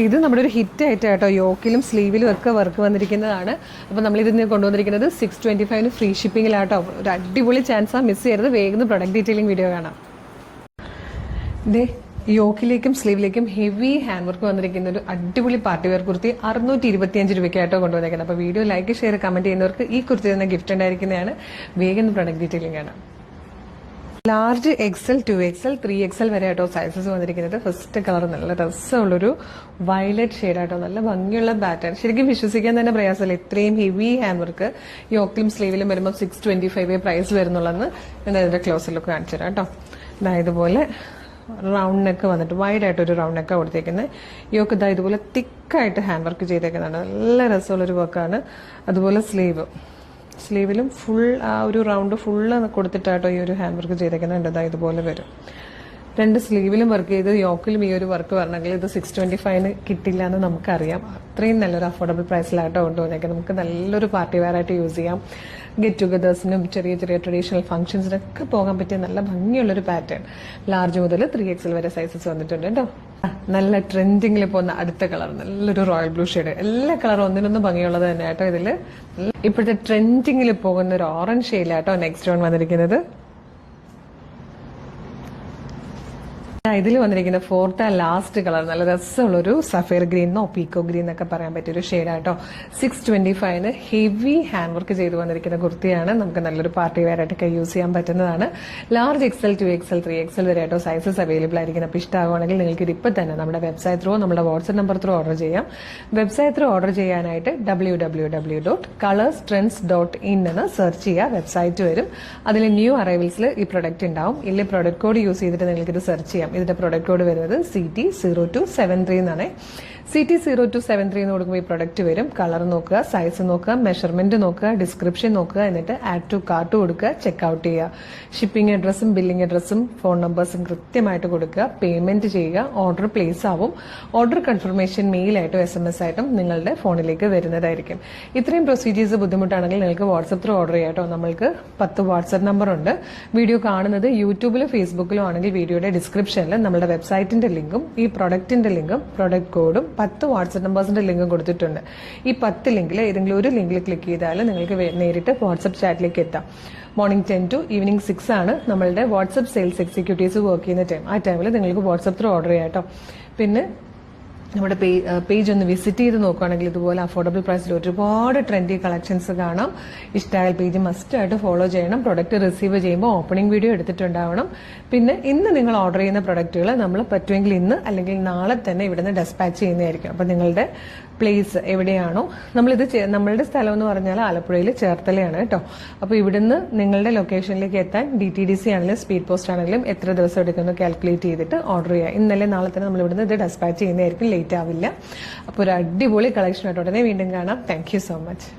ഇത് നമ്മുടെ ഒരു ഹിറ്റ് ആയിട്ട് കേട്ടോ, യോക്കിലും സ്ലീവിലും ഒക്കെ വർക്ക് വന്നിരിക്കുന്നതാണ്. അപ്പോൾ നമ്മളിതിന് കൊണ്ടുവന്നിരിക്കുന്നത് 625 ഫ്രീ ഷിപ്പിങ്ങിലാട്ടോ. ഒരു അടിപൊളി ചാൻസാണ്, മിസ് ചെയ്യരുത്. വേഗം പ്രൊഡക്റ്റ് ഡീറ്റെയിലിംഗ് വീഡിയോ കാണാം. യോക്കിലേക്കും സ്ലീവിലേക്കും ഹെവി ഹാൻഡ് വർക്ക് വന്നിരിക്കുന്ന ഒരു അടിപൊളി പാർട്ടി വെയർ കുർത്തി 625 രൂപയ്ക്കായിട്ടോ കൊണ്ടുവന്നേക്കുന്നത്. അപ്പോൾ വീഡിയോ ലൈക്ക് ഷെയർ കമന്റ് ചെയ്യുന്നവർക്ക് ഈ കുർത്തി തന്നെ ഗിഫ്റ്റ് ഉണ്ടായിരിക്കുന്നതാണ്. വേഗം പ്രൊഡക്റ്റ് ഡീറ്റെയിലിംഗ് കാണാം. ലാർജ് XL 2XL 3XL വരെ ആട്ടോ സൈസസ് വന്നിരിക്കുന്നത്. ഫസ്റ്റ് കളർ നല്ല രസമുള്ളൊരു വയലറ്റ് ഷെയ്ഡാട്ടോ, നല്ല ഭംഗിയുള്ള പാറ്റേൺ. ശരിക്കും വിശ്വസിക്കാൻ തന്നെ പ്രയാസമല്ല, ഇത്രയും ഹെവി ഹാൻഡ് വർക്ക് യോക്കിലും സ്ലീവിലും വരുമ്പോൾ 625 പ്രൈസ് വരുന്നുള്ളതെന്ന് ഞാൻ അതിന്റെ ക്ലോസർ ലുക്ക് കാണിച്ചു തരാം കേട്ടോ. ഇതുപോലെ റൗണ്ട് നെക്ക് വന്നിട്ട് വൈഡ് ആയിട്ട് ഒരു റൗണ്ട് നെക്കാണ് കൊടുത്തേക്കുന്നത്. യോക്ക് ഇതുപോലെ തിക്കായിട്ട് ഹാൻഡ് വർക്ക് ചെയ്തേക്കുന്നതാണ്. നല്ല രസമുള്ളൊരു വർക്കാണ്. അതുപോലെ സ്ലീവിലും ഫുൾ ആ ഒരു റൗണ്ട് ഫുള്ള് കൊടുത്തിട്ടാട്ടോ ഈ ഒരു ഹാൻഡ് വർക്ക് ചെയ്തേക്കുന്നുണ്ട്. ഇതുപോലെ വരും. രണ്ട് സ്ലീവിലും വർക്ക് ചെയ്ത് യോക്കിലും ഈ ഒരു വർക്ക് വരണമെങ്കിൽ ഇത് 625 കിട്ടില്ല എന്ന് നമുക്കറിയാം. അത്രയും നല്ലൊരു അഫോർഡബിൾ പ്രൈസിലാട്ടോ കൊണ്ടുവന്നേക്കുന്നത്. നമുക്ക് നല്ലൊരു പാർട്ടി വെയർ ആയിട്ട് യൂസ് ചെയ്യാം. ഗെറ്റ് ടുഗദേഴ്സിനും ചെറിയ ചെറിയ ട്രഡീഷണൽ ഫംഗ്ഷൻസിനൊക്കെ പോകാൻ പറ്റിയ നല്ല ഭംഗിയുള്ളൊരു പാറ്റേൺ. ലാർജ് മുതൽ 3XL വരെ സൈസസ് വന്നിട്ടുണ്ട് കേട്ടോ. നല്ല ട്രെൻഡിങ്ങിൽ പോകുന്ന അടുത്ത കളർ നല്ലൊരു റോയൽ ബ്ലൂ ഷെയ്ഡ്. എല്ലാ കളറും ഒന്നിനൊന്നും ഭംഗിയുള്ളത് തന്നെ കേട്ടോ. ഇതില് ഇപ്പോഴത്തെ ട്രെൻഡിങ്ങിൽ പോകുന്ന ഒരു ഓറഞ്ച് ഷെയ്ഡിലാട്ടോ നെക്സ്റ്റ് വൺ വന്നിരിക്കുന്നത്. ഇതിൽ വന്നിരിക്കുന്ന ഫോർത്ത് ആൻഡ് ലാസ്റ്റ് കളർ നല്ല രസമുള്ളൊരു സഫയർ ഗ്രീനോ പീക്കോ ഗ്രീൻ എന്നൊക്കെ പറയാൻ പറ്റിയ ഒരു ഷെയ്ഡാട്ടോ. 625 ഹെവി ഹാൻഡ് വർക്ക് ചെയ്ത് വന്നിരിക്കുന്ന കുർത്തിയാണ്. നമുക്ക് നല്ലൊരു പാർട്ടി വെയർ ആയിട്ടൊക്കെ യൂസ് ചെയ്യാൻ പറ്റുന്നതാണ്. ലാർജ് XL 2XL 3XL വരെ ആട്ടോ സൈസസ് അവൈലബിൾ ആയിരിക്കും. അപ്പോൾ ഇഷ്ടമാകുവാണെങ്കിൽ നിങ്ങൾക്ക് ഇത് ഇപ്പം തന്നെ നമ്മുടെ വെബ്സൈറ്റ് ത്രൂ നമ്മുടെ വാട്സ്ആപ്പ് നമ്പർ ത്രൂ ഓർഡർ ചെയ്യാം. വെബ്സൈറ്റ് ത്രൂ ഓർഡർ ചെയ്യാനായിട്ട് www.colorstrends.in എന്ന് സെർച്ച് ചെയ്യുക. വെബ്സൈറ്റ് വരും. അതിൽ ന്യൂ അറൈവൽസിൽ ഈ പ്രൊഡക്റ്റ് ഉണ്ടാവും. ഇല്ല പ്രൊഡക്റ്റ് കോഡ് യൂസ് ചെയ്തിട്ട് നിങ്ങൾക്ക് ഇത് സെർച്ച് ചെയ്യാം. ഇതിന്റെ പ്രൊഡക്റ്റ് കോഡ് വരുന്നത് CT0273 എന്നാണ്. CT0273 എന്ന് കൊടുക്കുമ്പോൾ ഈ പ്രൊഡക്റ്റ് വരും. കളർ നോക്കുക, സൈസ് നോക്കുക, മെഷർമെന്റ് നോക്കുക, ഡിസ്ക്രിപ്ഷൻ നോക്കുക, എന്നിട്ട് ആഡ് ടു കാർട്ട് കൊടുക്കുക, ചെക്ക്ഔട്ട് ചെയ്യുക. ഷിപ്പിംഗ് അഡ്രസ്സും ബില്ലിംഗ് അഡ്രസ്സും ഫോൺ നമ്പേഴ്സും കൃത്യമായിട്ട് കൊടുക്കുക. പേയ്മെന്റ് ചെയ്യുക. ഓർഡർ പ്ലേസ് ആവും. ഓർഡർ കൺഫർമേഷൻ മെയിലായിട്ടും SMS ആയിട്ടും നിങ്ങളുടെ ഫോണിലേക്ക് വരുന്നതായിരിക്കും. ഇത്രയും പ്രൊസീജിയേഴ്സ് ബുദ്ധിമുട്ടാണെങ്കിൽ നിങ്ങൾക്ക് വാട്സ്ആപ്പ് ത്രൂ ഓർഡർ ചെയ്യാം കേട്ടോ. നമ്മൾക്ക് 10 വാട്സ്ആപ്പ് നമ്പർ ഉണ്ട്. വീഡിയോ കാണുന്നത് യൂട്യൂബിലോ ഫേസ്ബുക്കിലോ ആണെങ്കിൽ വീഡിയോയുടെ ഡിസ്ക്രിപ്ഷനിൽ നമ്മുടെ വെബ്സൈറ്റിന്റെ ലിങ്കും ഈ പ്രൊഡക്റ്റിന്റെ ലിങ്കും പ്രൊഡക്റ്റ് കോഡും 10 വാട്സ്ആപ്പ് നമ്പേഴ്സിന്റെ ലിങ്കും കൊടുത്തിട്ടുണ്ട്. ഈ 10 ലിങ്കിൽ ഏതെങ്കിലും ഒരു ലിങ്കിൽ ക്ലിക്ക് ചെയ്താൽ നിങ്ങൾക്ക് നേരിട്ട് വാട്സ്ആപ്പ് ചാറ്റിലേക്ക് എത്താം. മോർണിംഗ് 10 to ഈവനിങ് 6 ആണ് നമ്മളുടെ വാട്സ്ആപ്പ് സെയിൽസ് എക്സിക്യൂട്ടീവ്സ് വർക്ക് ചെയ്യുന്ന ടൈം. ആ ടൈമിൽ നിങ്ങൾക്ക് വാട്സ്ആപ്പ് ത്രൂ ഓർഡർ ചെയ്യാം കേട്ടോ. പിന്നെ നമ്മുടെ പേജ് ഒന്ന് വിസിറ്റ് ചെയ്ത് നോക്കുകയാണെങ്കിൽ ഇതുപോലെ അഫോർഡബിൾ പ്രൈസിൽ ഒരുപാട് ട്രെൻഡി കളക്ഷൻസ് കാണാം. ഇഷ്ടമായ പേജ് മസ്റ്റ് ആയിട്ട് ഫോളോ ചെയ്യണം. പ്രൊഡക്റ്റ് റിസീവ് ചെയ്യുമ്പോൾ ഓപ്പണിംഗ് വീഡിയോ എടുത്തിട്ടുണ്ടാവണം. പിന്നെ ഇന്ന് നിങ്ങൾ ഓർഡർ ചെയ്യുന്ന പ്രൊഡക്റ്റുകൾ നമ്മൾ പറ്റുമെങ്കിൽ ഇന്ന് അല്ലെങ്കിൽ നാളെ തന്നെ ഇവിടുന്ന് ഡെസ്പാച്ച് ചെയ്യുന്നതായിരിക്കും. അപ്പം നിങ്ങളുടെ പ്ലേസ് എവിടെയാണോ, നമ്മളുടെ സ്ഥലം എന്ന് പറഞ്ഞാൽ ആലപ്പുഴയിൽ ചേർത്തലയാണ് കേട്ടോ. അപ്പോൾ ഇവിടുന്ന് നിങ്ങളുടെ ലൊക്കേഷനിലേക്ക് എത്താൻ DTDC ആണെങ്കിലും സ്പീഡ് പോസ്റ്റ് ആണെങ്കിലും എത്ര ദിവസം എടുക്കുന്നു കാൽക്കുലേറ്റ് ചെയ്തിട്ട് ഓർഡർ ചെയ്യുക. ഇന്നലെ നാളെ തന്നെ നമ്മൾ ഇവിടുന്ന് ഇത് ഡെസ്പാച്ച് ചെയ്യുന്നതായിരിക്കും. ലേറ്റ് ആവില്ല. അപ്പോൾ ഒരു അടിപൊളി കളക്ഷൻ ആയിട്ട് ഉടനെ വീണ്ടും കാണാം. Thank you so much.